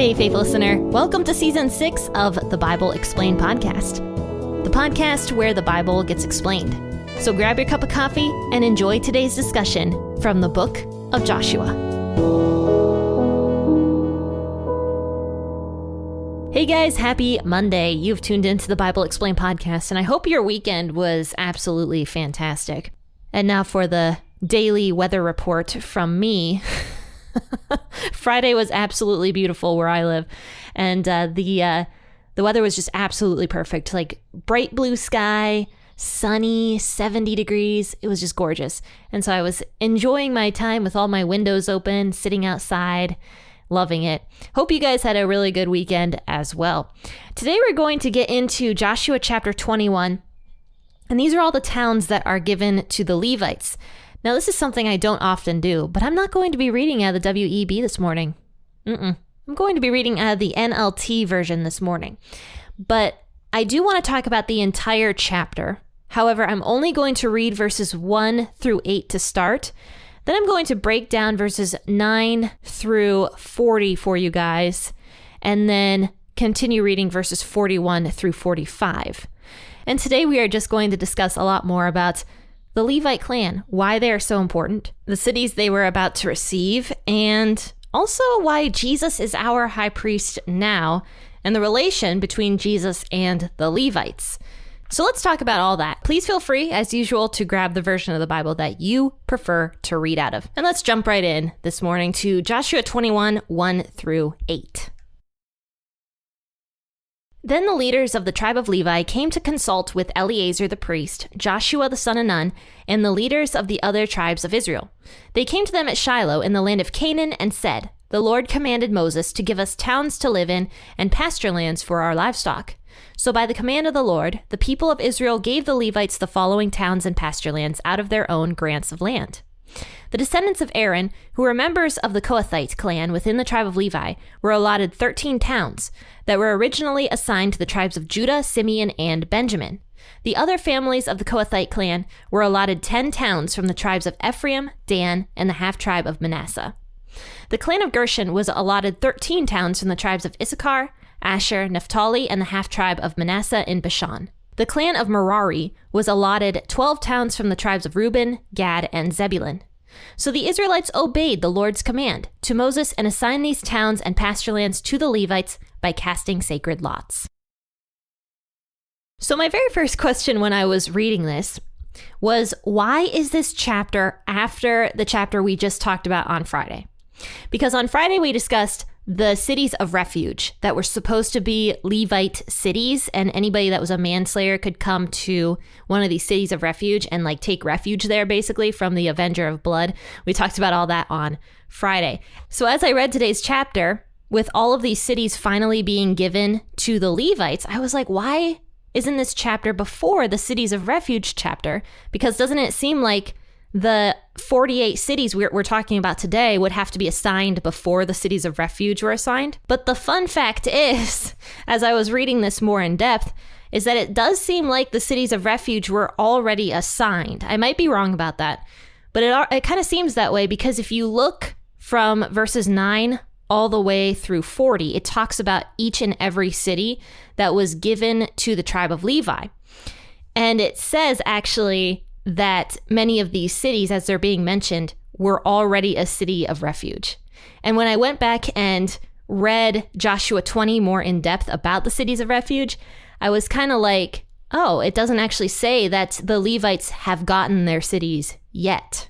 Hey, faith listener. Welcome to Season 6 of the Bible Explained podcast, the podcast where the Bible gets explained. So grab your cup of coffee and enjoy today's discussion from the book of Joshua. Hey guys, happy Monday. You've tuned into the Bible Explained podcast, and I hope your weekend was absolutely fantastic. And now for the daily weather report from me. Friday was absolutely beautiful where I live, and the weather was just absolutely perfect. Like bright blue sky, sunny, 70 degrees. It was just gorgeous. And so I was enjoying my time with all my windows open, sitting outside, loving it. Hope you guys had a really good weekend as well. Today we're going to get into Joshua chapter 21, and these are all the towns that are given to the Levites. Now, this is something I don't often do, but I'm not going to be reading out of the WEB this morning. I'm going to be reading out of the NLT version this morning. But I do want to talk about the entire chapter. However, I'm only going to read verses 1 through 8 to start. Then I'm going to break down verses 9 through 40 for you guys, and then continue reading verses 41 through 45. And today we are just going to discuss a lot more about the Levite clan, why they are so important, the cities they were about to receive, and also why Jesus is our high priest now, and the relation between Jesus and the Levites. So let's talk about all that. Please feel free, as usual, to grab the version of the Bible that you prefer to read out of. And let's jump right in this morning to Joshua 21, 1 through 8. Then the leaders of the tribe of Levi came to consult with Eleazar the priest, Joshua the son of Nun, and the leaders of the other tribes of Israel. They came to them at Shiloh in the land of Canaan and said, "The Lord commanded Moses to give us towns to live in and pasture lands for our livestock." So by the command of the Lord, the people of Israel gave the Levites the following towns and pasture lands out of their own grants of land. The descendants of Aaron, who were members of the Kohathite clan within the tribe of Levi, were allotted 13 towns that were originally assigned to the tribes of Judah, Simeon, and Benjamin. The other families of the Kohathite clan were allotted 10 towns from the tribes of Ephraim, Dan, and the half-tribe of Manasseh. The clan of Gershon was allotted 13 towns from the tribes of Issachar, Asher, Naphtali, and the half-tribe of Manasseh in Bashan. The clan of Merari was allotted 12 towns from the tribes of Reuben, Gad, and Zebulun. So the Israelites obeyed the Lord's command to Moses and assigned these towns and pasture lands to the Levites by casting sacred lots. So my very first question when I was reading this was, why is this chapter after the chapter we just talked about on Friday? Because on Friday we discussed the cities of refuge that were supposed to be Levite cities, and anybody that was a manslayer could come to one of these cities of refuge and like take refuge there basically from the Avenger of Blood. We talked about all that on Friday. So as I read today's chapter, with all of these cities finally being given to the Levites, I was like, why isn't this chapter before the cities of refuge chapter? Because doesn't it seem like the 48 cities we're talking about today would have to be assigned before the cities of refuge were assigned? But the fun fact is, as I was reading this more in depth, is that it does seem like the cities of refuge were already assigned. I might be wrong about that, but it kind of seems that way, because if you look from verses 9 all the way through 40, it talks about each and every city that was given to the tribe of Levi. And it says actually that many of these cities, as they're being mentioned, were already a city of refuge. And when I went back and read Joshua 20 more in depth about the cities of refuge, I was kind of like, oh, it doesn't actually say that the Levites have gotten their cities yet.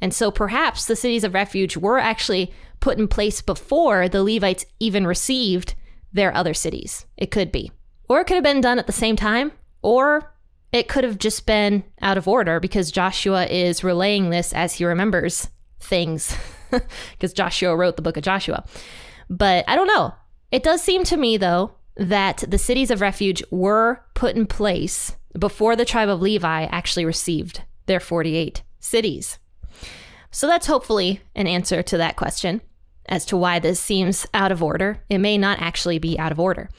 And so perhaps the cities of refuge were actually put in place before the Levites even received their other cities. It could be. Or it could have been done at the same time, or it could have just been out of order because Joshua is relaying this as he remembers things, because Joshua wrote the book of Joshua. But I don't know. It does seem to me, though, that the cities of refuge were put in place before the tribe of Levi actually received their 48 cities. So that's hopefully an answer to that question as to why this seems out of order. It may not actually be out of order.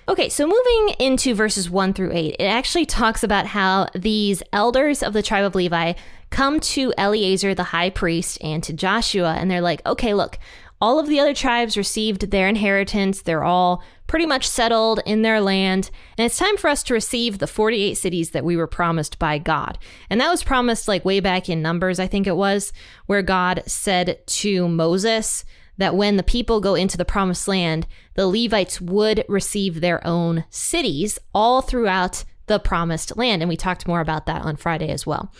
Okay, so moving into verses 1 through 8, it actually talks about how these elders of the tribe of Levi come to Eleazar the high priest and to Joshua, and they're like, okay, look, All of the other tribes received their inheritance. They're all pretty much settled in their land. And it's time for us to receive the 48 cities that we were promised by God. And that was promised like way back in Numbers, I think it was, where God said to Moses that when the people go into the promised land, the Levites would receive their own cities all throughout the promised land. And we talked more about that on Friday as well.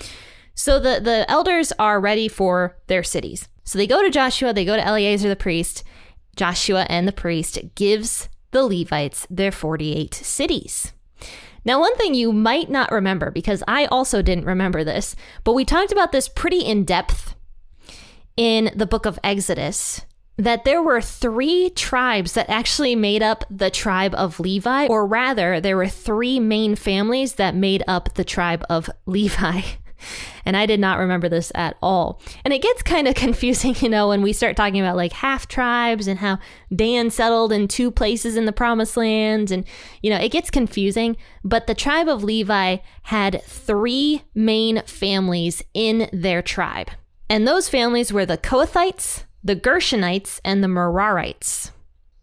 So the elders are ready for their cities. So they go to Joshua, they go to Eleazar the priest. Joshua and the priest gives the Levites their 48 cities. Now, one thing you might not remember, because I also didn't remember this, but we talked about this pretty in depth in the book of Exodus, that there were 3 tribes that actually made up the tribe of Levi, or rather, there were 3 main families that made up the tribe of Levi. And I did not remember this at all. And it gets kind of confusing, when we start talking about like half tribes and how Dan settled in 2 places in the promised land. And, it gets confusing. But the tribe of Levi had 3 main families in their tribe. And those families were the Kohathites, the Gershonites, and the Merarites.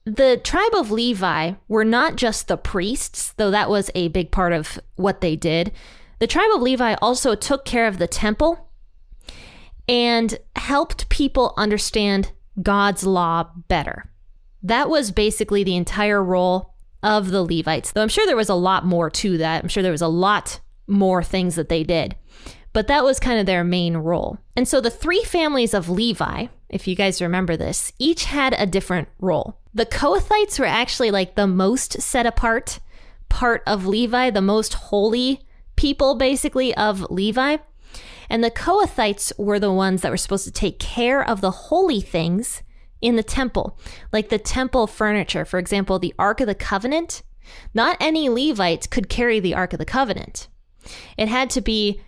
The tribe of Levi were not just the priests, though that was a big part of what they did. The tribe of Levi also took care of the temple and helped people understand God's law better. That was basically the entire role of the Levites, though I'm sure there was a lot more to that. I'm sure there was a lot more things that they did, but that was kind of their main role. And so the 3 families of Levi, if you guys remember this, each had a different role. The Kohathites were actually like the most set apart part of Levi, the most holy people basically of Levi. And the Kohathites were the ones that were supposed to take care of the holy things in the temple, like the temple furniture. For example, the Ark of the Covenant. Not any Levites could carry the Ark of the Covenant. It had to be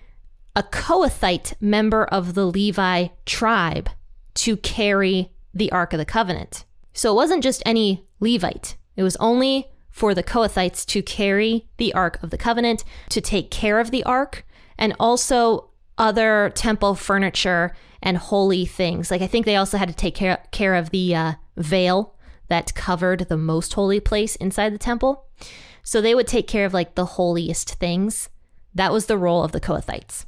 a Kohathite member of the Levi tribe to carry the Ark of the Covenant. So it wasn't just any Levite. It was only for the Kohathites to carry the Ark of the Covenant, to take care of the Ark, and also other temple furniture and holy things. Like I think they also had to take care of the veil that covered the most holy place inside the temple. So they would take care of like the holiest things. That was the role of the Kohathites.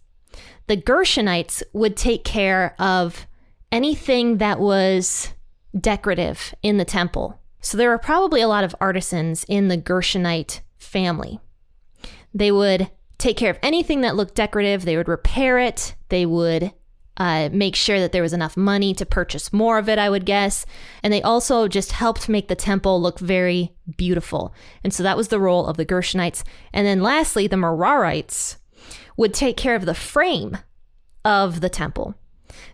The Gershonites would take care of anything that was decorative in the temple. So there were probably a lot of artisans in the Gershonite family. They would take care of anything that looked decorative. They would repair it. They would make sure that there was enough money to purchase more of it, I would guess. And they also just helped make the temple look very beautiful. And so that was the role of the Gershonites. And then lastly, the Merarites would take care of the frame of the temple.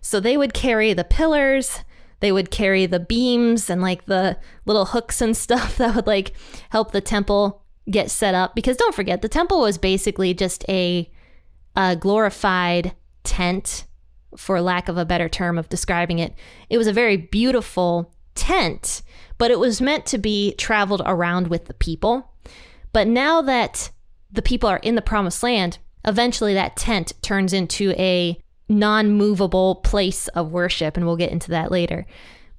So they would carry the pillars, they would carry the beams and like the little hooks and stuff that would like help the temple get set up. Because don't forget, the temple was basically just a glorified tent, for lack of a better term of describing it. It was a very beautiful tent, but it was meant to be traveled around with the people. But now that the people are in the promised land, eventually that tent turns into a non-movable place of worship, and we'll get into that later.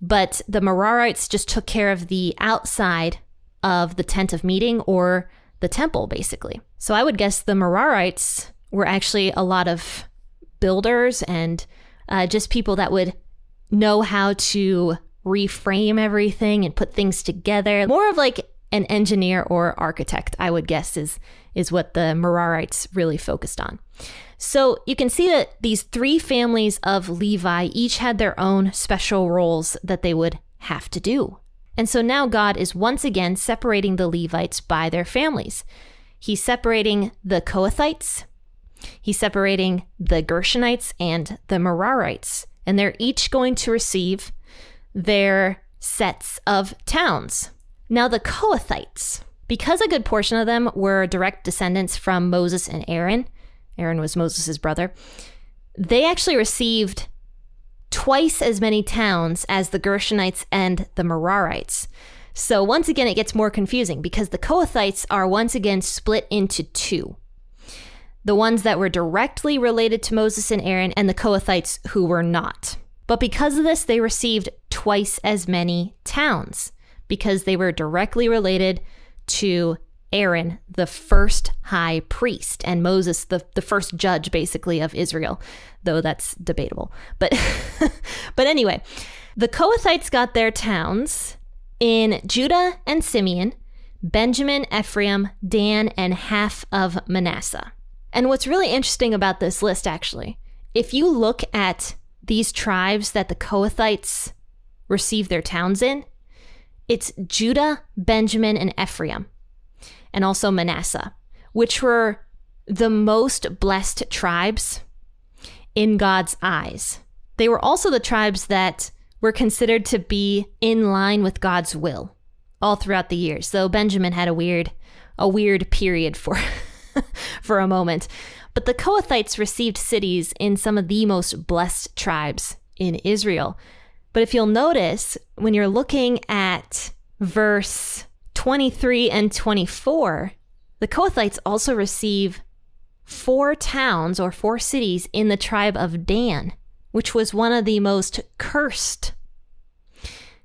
But the Merarites just took care of the outside of the tent of meeting, or the temple, basically. So I would guess the Merarites were actually a lot of builders and just people that would know how to reframe everything and put things together. More of like an engineer or architect, I would guess, is what the Merarites really focused on. So you can see that these 3 families of Levi each had their own special roles that they would have to do. And so now God is once again separating the Levites by their families. He's separating the Kohathites, he's separating the Gershonites and the Merarites, and they're each going to receive their sets of towns. Now the Kohathites, because a good portion of them were direct descendants from Moses and Aaron was Moses' brother, they actually received twice as many towns as the Gershonites and the Merarites. So once again, it gets more confusing because the Kohathites are once again split into 2. The ones that were directly related to Moses and Aaron, and the Kohathites who were not. But because of this, they received twice as many towns because they were directly related to Aaron, the first high priest, and Moses, the first judge, basically, of Israel, though that's debatable. But anyway, the Kohathites got their towns in Judah and Simeon, Benjamin, Ephraim, Dan, and half of Manasseh. And what's really interesting about this list, actually, if you look at these tribes that the Kohathites received their towns in, it's Judah, Benjamin, and Ephraim, and also Manasseh, which were the most blessed tribes in God's eyes. They were also the tribes that were considered to be in line with God's will all throughout the years. Though Benjamin had a weird period for a moment. But the Kohathites received cities in some of the most blessed tribes in Israel. But if you'll notice, when you're looking at verse 23 and 24, the Kohathites also receive 4 towns or 4 cities in the tribe of Dan, which was one of the most cursed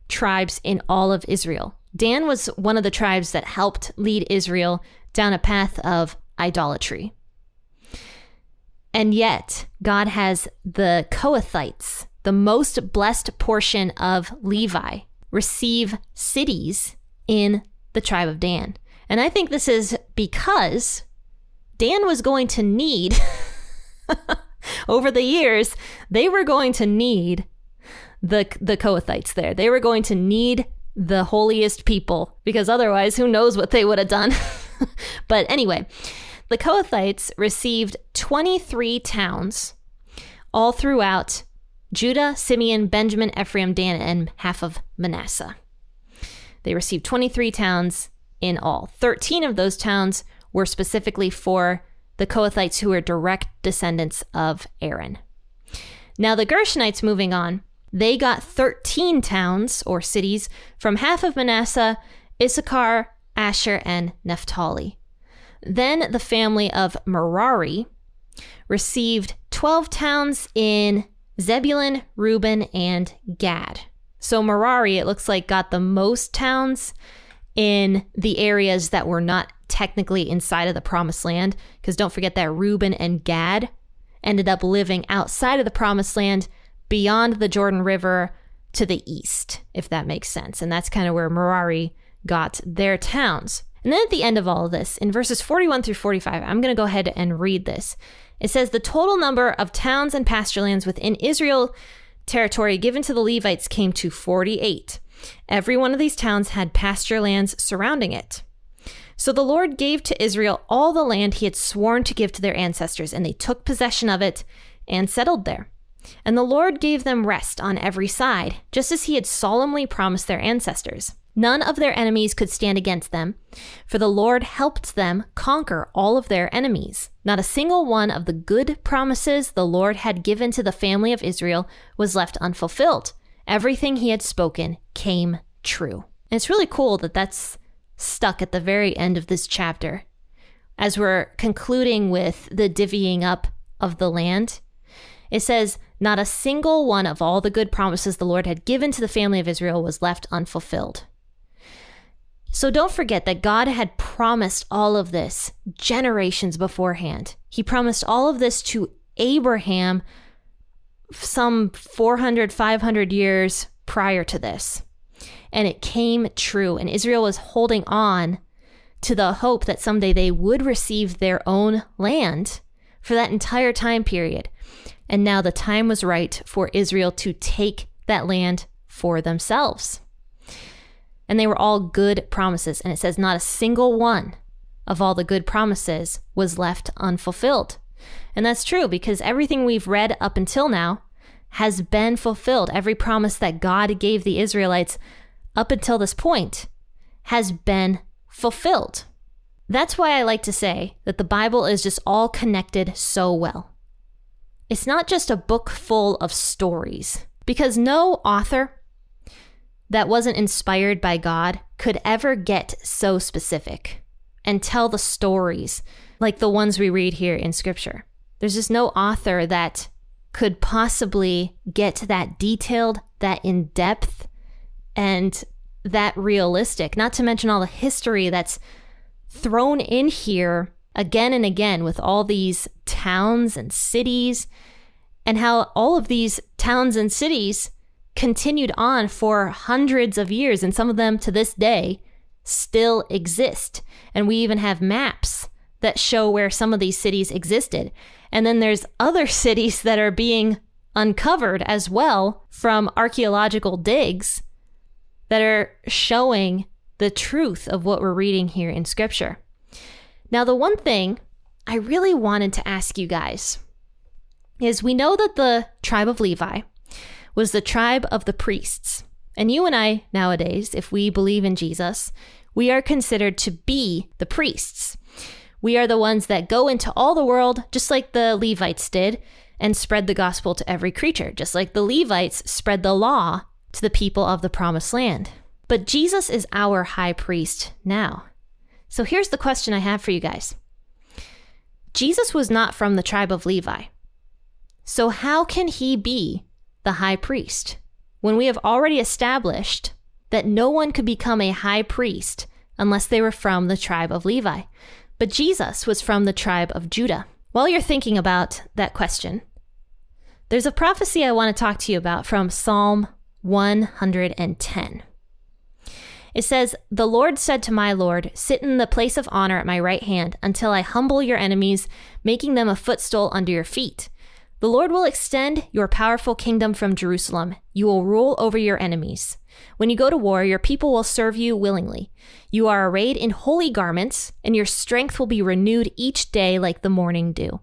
tribes in all of Israel. Dan was one of the tribes that helped lead Israel down a path of idolatry. And yet, God has the Kohathites, the most blessed portion of Levi, receive cities in the tribe of Dan. And I think this is because Dan was going to need, over the years, they were going to need the Kohathites there. They were going to need the holiest people, because otherwise, who knows what they would have done. But anyway, the Kohathites received 23 towns all throughout Judah, Simeon, Benjamin, Ephraim, Dan, and half of Manasseh. They received 23 towns in all. 13 of those towns were specifically for the Kohathites, who are direct descendants of Aaron. Now the Gershonites, moving on, they got 13 towns or cities from half of Manasseh, Issachar, Asher, and Naphtali. Then the family of Merari received 12 towns in Zebulun, Reuben, and Gad. So Merari, it looks like, got the most towns in the areas that were not technically inside of the promised land, because don't forget that Reuben and Gad ended up living outside of the promised land beyond the Jordan River to the east, if that makes sense. And that's kind of where Merari got their towns. And then at the end of all of this, in verses 41 through 45, I'm going to go ahead and read this. It says, the total number of towns and pasture lands within Israel territory given to the Levites came to 48. Every one of these towns had pasture lands surrounding it. So the Lord gave to Israel all the land he had sworn to give to their ancestors, and they took possession of it and settled there. And the Lord gave them rest on every side, just as he had solemnly promised their ancestors. None of their enemies could stand against them, for the Lord helped them conquer all of their enemies. Not a single one of the good promises the Lord had given to the family of Israel was left unfulfilled. Everything he had spoken came true. And it's really cool that that's stuck at the very end of this chapter. As we're concluding with the divvying up of the land, it says, not a single one of all the good promises the Lord had given to the family of Israel was left unfulfilled. So don't forget that God had promised all of this generations beforehand. He promised all of this to Abraham some 400, 500 years prior to this. And it came true. And Israel was holding on to the hope that someday they would receive their own land for that entire time period. And now the time was right for Israel to take that land for themselves. And they were all good promises. And it says not a single one of all the good promises was left unfulfilled. And that's true, because everything we've read up until now has been fulfilled. Every promise that God gave the Israelites up until this point has been fulfilled. That's why I like to say that the Bible is just all connected so well. It's not just a book full of stories, because no author that wasn't inspired by God could ever get so specific and tell the stories like the ones we read here in Scripture. There's just no author that could possibly get that detailed, that in-depth, and that realistic, not to mention all the history that's thrown in here again and again with all these towns and cities, and how all of these towns and cities continued on for hundreds of years, and some of them to this day still exist. And we even have maps that show where some of these cities existed. And then there's other cities that are being uncovered as well from archaeological digs that are showing the truth of what we're reading here in Scripture. Now, the one thing I really wanted to ask you guys is, we know that the tribe of Levi was the tribe of the priests. And you and I nowadays, if we believe in Jesus, we are considered to be the priests. We are the ones that go into all the world, just like the Levites did, and spread the gospel to every creature, just like the Levites spread the law to the people of the promised land. But Jesus is our high priest now. So here's the question I have for you guys. Jesus was not from the tribe of Levi. So how can he be the high priest when we have already established that no one could become a high priest unless they were from the tribe of Levi? But Jesus was from the tribe of Judah. While you're thinking about that question, there's a prophecy I want to talk to you about from Psalm 110. It says, "The Lord said to my Lord, sit in the place of honor at my right hand until I humble your enemies, making them a footstool under your feet. The Lord will extend your powerful kingdom from Jerusalem. You will rule over your enemies. When you go to war, your people will serve you willingly. You are arrayed in holy garments, and your strength will be renewed each day like the morning dew.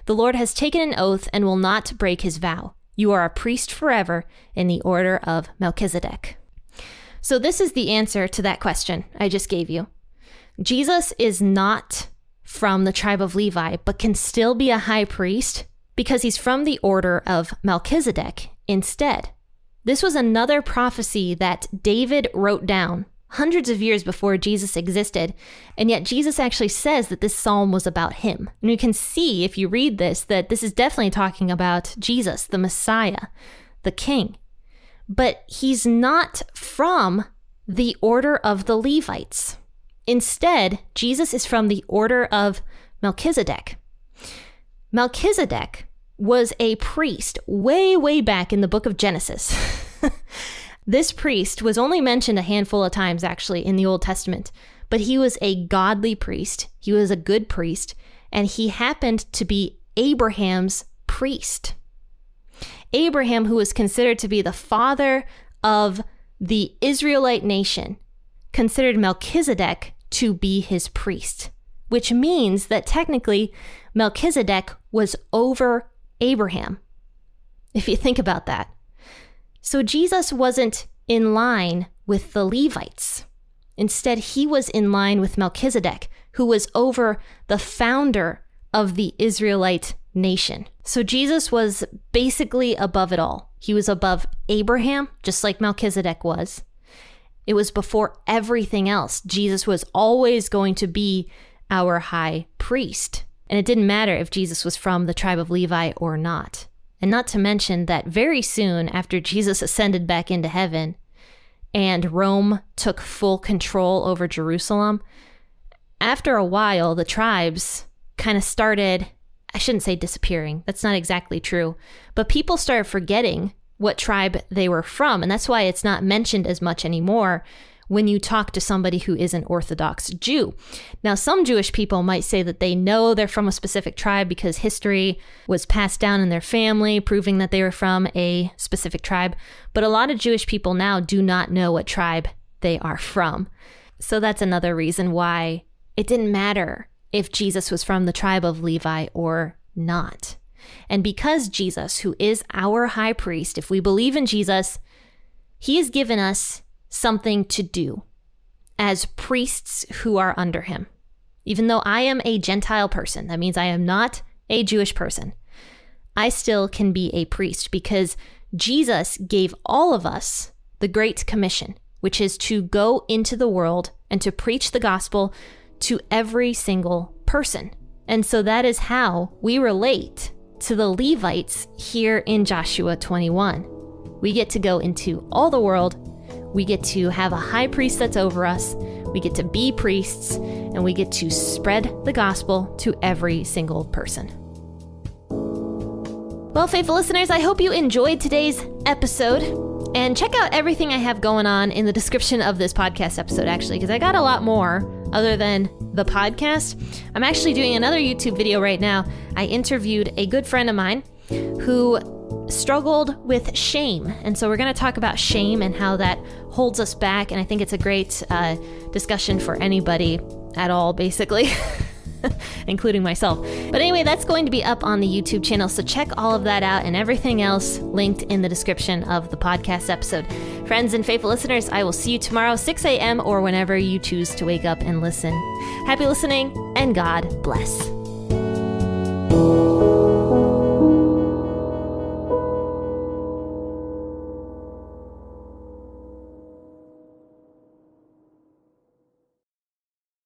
The Lord has taken an oath and will not break his vow. You are a priest forever in the order of Melchizedek." So this is the answer to that question I just gave you. Jesus is not from the tribe of Levi, but can still be a high priest because he's from the order of Melchizedek instead. This was another prophecy that David wrote down hundreds of years before Jesus existed, and yet Jesus actually says that this psalm was about him. And you can see, if you read this, that this is definitely talking about Jesus, the Messiah, the King. But he's not from the order of the Levites. Instead, Jesus is from the order of Melchizedek. Melchizedek was a priest way, way back in the book of Genesis. This priest was only mentioned a handful of times, actually, in the Old Testament, but he was a godly priest. He was a good priest, and he happened to be Abraham's priest. Abraham, who was considered to be the father of the Israelite nation, considered Melchizedek to be his priest, which means that technically Melchizedek was over Abraham, if you think about that. So Jesus wasn't in line with the Levites. Instead, he was in line with Melchizedek, who was over the founder of the Israelite nation. So Jesus was basically above it all. He was above Abraham, just like Melchizedek was. It was before everything else. Jesus was always going to be our high priest. And it didn't matter if Jesus was from the tribe of Levi or not. And not to mention that very soon after Jesus ascended back into heaven and Rome took full control over Jerusalem, after a while, the tribes kind of started, I shouldn't say disappearing, that's not exactly true, but people started forgetting what tribe they were from. And that's why it's not mentioned as much anymore when you talk to somebody who is an Orthodox Jew. Now, some Jewish people might say that they know they're from a specific tribe because history was passed down in their family, proving that they were from a specific tribe. But a lot of Jewish people now do not know what tribe they are from. So that's another reason why it didn't matter if Jesus was from the tribe of Levi or not. And because Jesus, who is our high priest, if we believe in Jesus, he has given us something to do as priests who are under him. Even though I am a Gentile person, that means I am not a Jewish person, I still can be a priest because Jesus gave all of us the Great Commission, which is to go into the world and to preach the gospel to every single person. And so that is how we relate to the Levites here in Joshua 21. We get to go into all the world. We get to have a high priest that's over us. We get to be priests, and we get to spread the gospel to every single person. Well, faithful listeners, I hope you enjoyed today's episode. And check out everything I have going on in the description of this podcast episode, actually, because I got a lot more other than the podcast. I'm actually doing another YouTube video right now. I interviewed a good friend of mine who struggled with shame. And so we're going to talk about shame and how that holds us back. And I think it's a great discussion for anybody at all, basically. Including myself. But anyway, that's going to be up on the YouTube channel, so check all of that out and everything else linked in the description of the podcast episode. Friends and faithful listeners, I will see you tomorrow, 6 a.m. or whenever you choose to wake up and listen. Happy listening, and God bless.